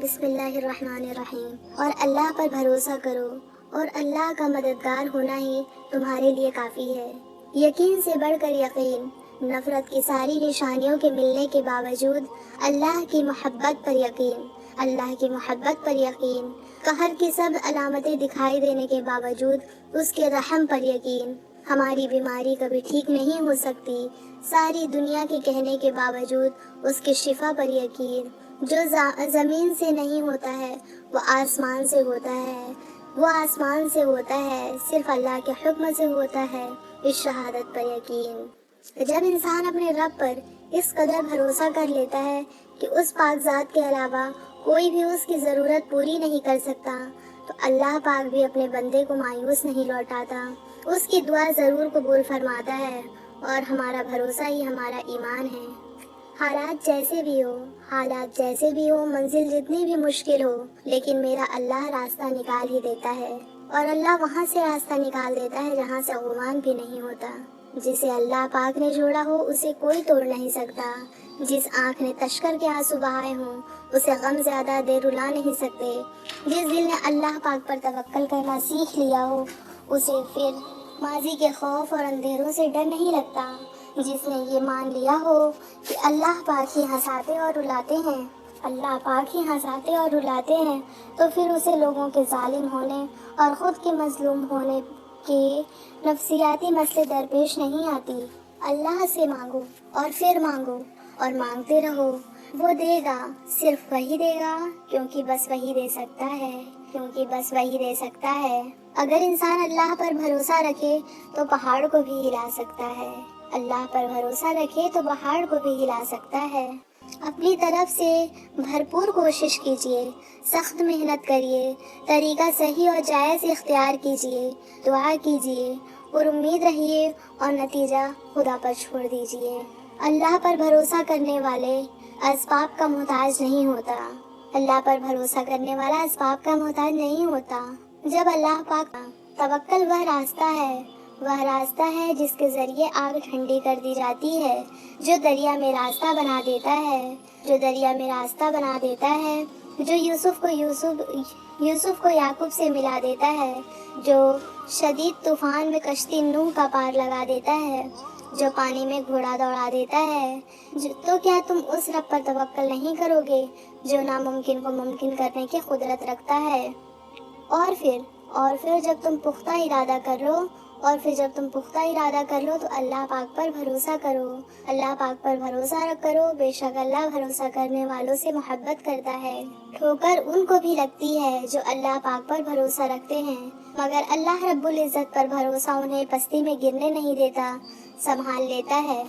بسم اللہ الرحمن الرحیم۔ اور اللہ پر بھروسہ کرو اور اللہ کا مددگار ہونا ہی تمہارے لیے کافی ہے۔ یقین سے بڑھ کر یقین، نفرت کی ساری نشانیوں کے ملنے کے باوجود اللہ کی محبت پر یقین، اللہ کی محبت پر یقین، قہر کی سب علامتیں دکھائی دینے کے باوجود اس کے رحم پر یقین۔ ہماری بیماری کبھی ٹھیک نہیں ہو سکتی، ساری دنیا کے کہنے کے باوجود اس کے شفا پر یقین۔ جو زمین سے نہیں ہوتا ہے وہ آسمان سے ہوتا ہے، وہ آسمان سے ہوتا ہے، صرف اللہ کے حکم سے ہوتا ہے، اس شہادت پر یقین۔ جب انسان اپنے رب پر اس قدر بھروسہ کر لیتا ہے کہ اس پاک ذات کے علاوہ کوئی بھی اس کی ضرورت پوری نہیں کر سکتا، تو اللہ پاک بھی اپنے بندے کو مایوس نہیں لوٹاتا، اس کی دعا ضرور قبول فرماتا ہے، اور ہمارا بھروسہ ہی ہمارا ایمان ہے۔ حالات جیسے بھی ہو، منزل جتنی بھی مشکل ہو، لیکن میرا اللہ راستہ نکال ہی دیتا ہے، اور اللہ وہاں سے راستہ نکال دیتا ہے جہاں سے گمان بھی نہیں ہوتا۔ جسے اللہ پاک نے جوڑا ہو اسے کوئی توڑ نہیں سکتا، جس آنکھ نے تشکر کے آنسو بہائے ہوں اسے غم زیادہ دیر رلا نہیں سکتے، جس دل نے اللہ پاک پر توکل کرنا سیکھ لیا ہو اسے پھر ماضی کے خوف اور اندھیروں سے ڈر نہیں لگتا، جس نے یہ مان لیا ہو کہ اللہ پاک ہی ہنساتے اور رلاتے ہیں، اللہ پاک ہی ہنساتے اور رلاتے ہیں، تو پھر اسے لوگوں کے ظالم ہونے اور خود کے مظلوم ہونے کے نفسیاتی مسئلے درپیش نہیں آتی۔ اللہ سے مانگو اور پھر مانگو اور مانگتے رہو، وہ دے گا، صرف وہی دے گا، کیونکہ بس وہی دے سکتا ہے، اگر انسان اللہ پر بھروسہ رکھے تو پہاڑ کو بھی ہلا سکتا ہے، اللہ پر بھروسہ رکھے تو پہاڑ کو بھی ہلا سکتا ہے۔ اپنی طرف سے بھرپور کوشش کیجیے، سخت محنت کریے، طریقہ صحیح اور جائز اختیار کیجیے، دعا کیجیے، اور امید رہیے، اور نتیجہ خدا پر چھوڑ دیجیے۔ اللہ پر بھروسہ کرنے والے اسباب کا محتاج نہیں ہوتا، اللہ پر بھروسہ کرنے والا اسباب کا محتاج نہیں ہوتا۔ جب اللہ پاک توکل وہ راستہ ہے جس کے ذریعے آگ ٹھنڈی کر دی جاتی ہے، جو دریا میں راستہ بنا دیتا ہے، جو یوسف کو یعقوب سے ملا دیتا ہے، جو شدید طوفان میں کشتی نوح کا پار لگا دیتا ہے، جو پانی میں گھوڑا دوڑا دیتا ہے، تو کیا تم اس رب پر توکل نہیں کرو گے جو ناممکن کو ممکن کرنے کی قدرت رکھتا ہے؟ اور پھر جب تم پختہ ارادہ کر لو تو اللہ پاک پر بھروسہ کرو، بے شک اللہ بھروسہ کرنے والوں سے محبت کرتا ہے۔ ٹھوکر ان کو بھی لگتی ہے جو اللہ پاک پر بھروسہ رکھتے ہیں، مگر اللہ رب العزت پر بھروسہ انہیں پستی میں گرنے نہیں دیتا، سنبھال لیتا ہے۔